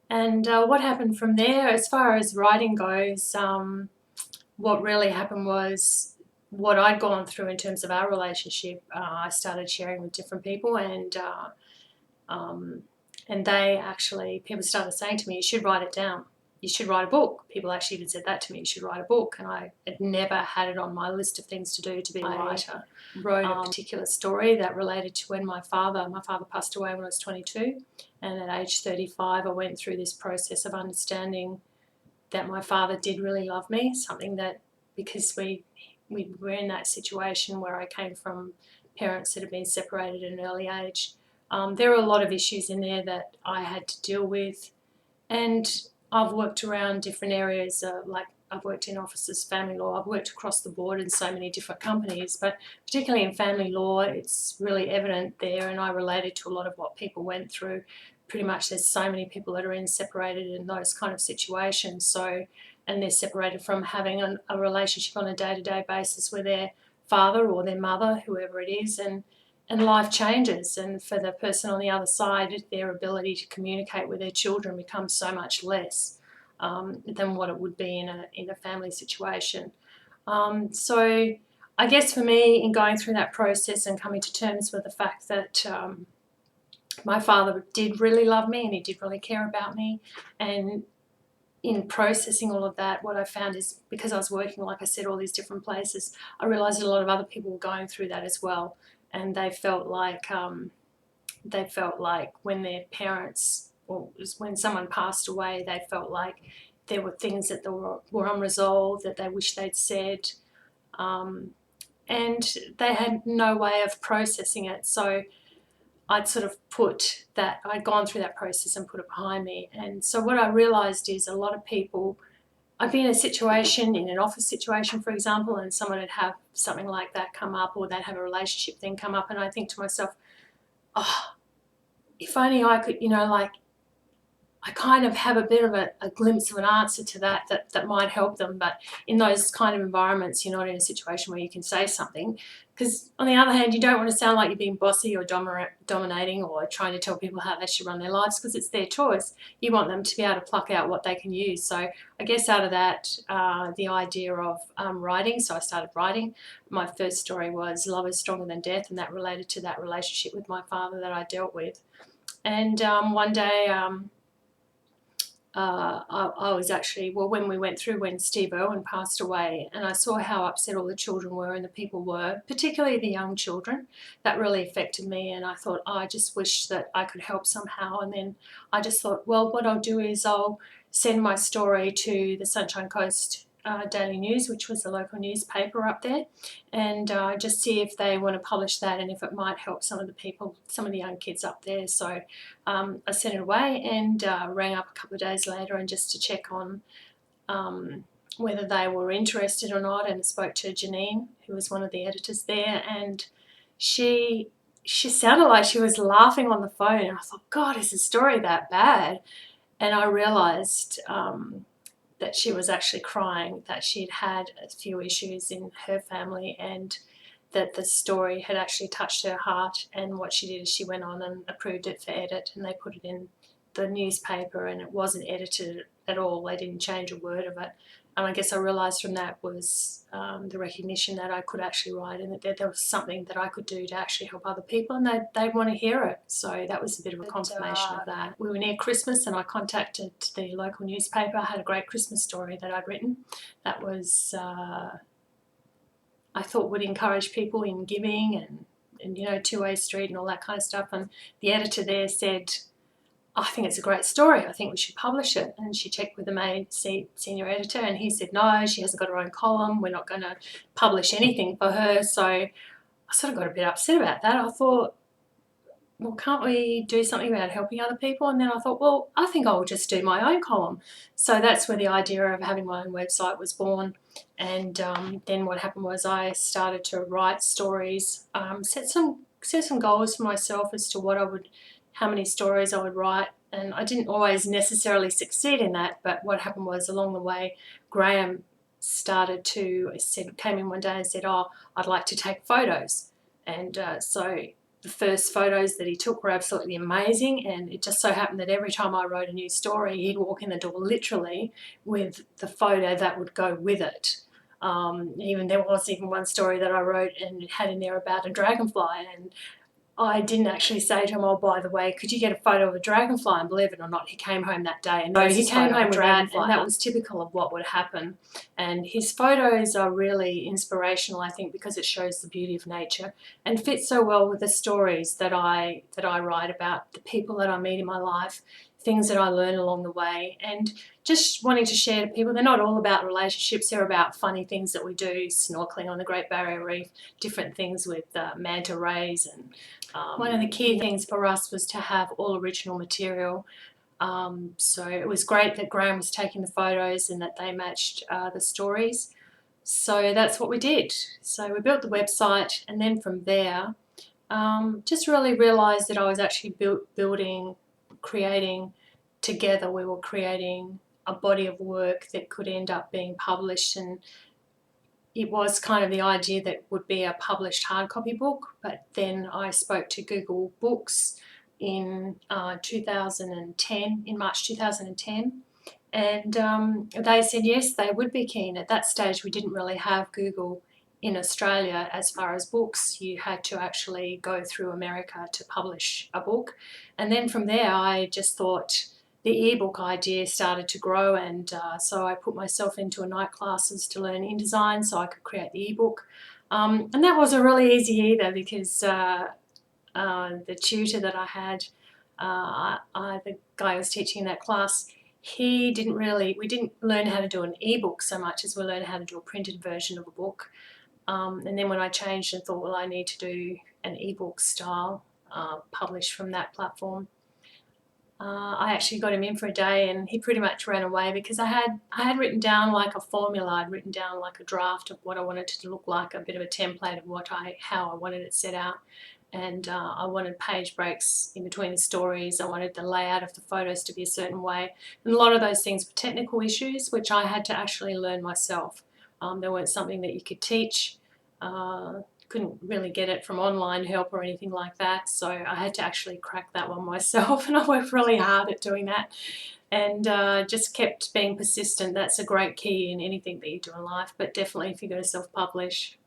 And what happened from there, as far as writing goes, what really happened was what I'd gone through in terms of our relationship. I started sharing with different people, um, and people started saying to me, "You should write it down. You should write a book." People actually even said that to me, "You should write a book." And I had never had it on my list of things to do to be a writer. I wrote a particular story that related to when my father passed away when I was 22, and at age 35 I went through this process of understanding that my father did really love me, something that, because we were in that situation where I came from parents that had been separated at an early age. There are a lot of issues in there that I had to deal with, and I've worked around different areas, like I've worked in offices, family law, I've worked across the board in so many different companies, but particularly in family law, it's really evident there, and I related to a lot of what people went through. Pretty much there's so many people that are separated in those kind of situations, and they're separated from having a relationship on a day-to-day basis with their father or their mother, whoever it is, and life changes, and for the person on the other side, their ability to communicate with their children becomes so much less than what it would be in a family situation. So I guess for me, in going through that process and coming to terms with the fact that my father did really love me and he did really care about me, and in processing all of that, what I found is, because I was working, like I said, all these different places, I realised that a lot of other people were going through that as well, and they felt like when their parents, or when someone passed away, they felt like there were things that were unresolved that they wish they'd said, and they had no way of processing it. So I'd sort of I'd gone through that process and put it behind me. And so what I realised is a lot of people, I'd be in a situation, in an office situation, for example, and someone would have something like that come up, or they'd have a relationship thing come up, and I think to myself, oh, if only I could, I kind of have a bit of a glimpse of an answer to that might help them. But in those kind of environments, you're not in a situation where you can say something, because on the other hand, you don't want to sound like you're being bossy or dominating or trying to tell people how they should run their lives, because it's their choice. You want them to be able to pluck out what they can use. So I guess out of that, the idea of writing, so I started writing. My first story was Love is Stronger Than Death, and that related to that relationship with my father that I dealt with. And one day, I was actually, when we went through when Steve Irwin passed away, and I saw how upset all the children were and the people were, particularly the young children, that really affected me. And I thought, oh, I just wish that I could help somehow. And then I just thought, well, what I'll do is I'll send my story to the Sunshine Coast Daily News, which was the local newspaper up there, and just see if they want to publish that and if it might help some of the people, some of the young kids up there. So I sent it away and rang up a couple of days later, and just to check on whether they were interested or not, and spoke to Janine, who was one of the editors there, and she sounded like she was laughing on the phone, and I thought, God, is the story that bad? And I realised that she was actually crying, that she'd had a few issues in her family, and that the story had actually touched her heart. And what she did is she went on and approved it for edit, and they put it in the newspaper, and it wasn't edited at all. They didn't change a word of it. And I guess I realised from that was the recognition that I could actually write, and that there was something that I could do to actually help other people, and they'd want to hear it. So that was a bit of a confirmation of that. We were near Christmas, and I contacted the local newspaper. I had a great Christmas story that I'd written that was, I thought, would encourage people in giving and two-way street and all that kind of stuff. And the editor there said, I think it's a great story, I think we should publish it. And she checked with the main senior editor, and he said, no, she hasn't got her own column, we're not going to publish anything for her. So I sort of got a bit upset about that. I thought, well, can't we do something about helping other people? And then I thought, well, I think I'll just do my own column. So that's where the idea of having my own website was born. And then what happened was I started to write stories, set some goals for myself as to how many stories I would write. And I didn't always necessarily succeed in that, but what happened was, along the way, Graham came in one day and said, oh, I'd like to take photos. And so the first photos that he took were absolutely amazing, and it just so happened that every time I wrote a new story, he'd walk in the door literally with the photo that would go with it. Even there was even one story that I wrote and it had in there about a dragonfly, and I didn't actually say to him, oh, by the way, could you get a photo of a dragonfly? And believe it or not, he came home that day and he came home with that, and that was typical of what would happen. And his photos are really inspirational, I think, because it shows the beauty of nature and fits so well with the stories that I write about the people that I meet in my life, things that I learn along the way, and just wanting to share to people. They're not all about relationships, they're about funny things that we do, snorkeling on the Great Barrier Reef, different things with manta rays. And one of the key things for us was to have all original material. So it was great that Graham was taking the photos and that they matched the stories. So that's what we did. So we built the website, and then from there just really realised that I was actually creating together. We were creating a body of work that could end up being published, and it was kind of the idea that would be a published hard copy book. But then I spoke to Google Books in 2010, in March 2010, and they said yes, they would be keen. At that stage we didn't really have Google in Australia as far as books. You had to actually go through America to publish a book. And then from there I just thought the ebook idea started to grow, and so I put myself into a night classes to learn InDesign so I could create the ebook. And that wasn't really easy either, because the tutor that I had, the guy who was teaching that class, we didn't learn how to do an ebook so much as we learned how to do a printed version of a book. And then when I changed and thought, well, I need to do an ebook style published from that platform, I actually got him in for a day, and he pretty much ran away, because I had written down like a formula. I'd written down like a draft of what I wanted it to look like, a bit of a template of how I wanted it set out. And I wanted page breaks in between the stories. I wanted the layout of the photos to be a certain way. And a lot of those things were technical issues, which I had to actually learn myself. They weren't something that you could teach. Couldn't really get it from online help or anything like that, so I had to actually crack that one myself, and I worked really hard at doing that, and just kept being persistent. That's a great key in anything that you do in life, but definitely if you're going to self-publish.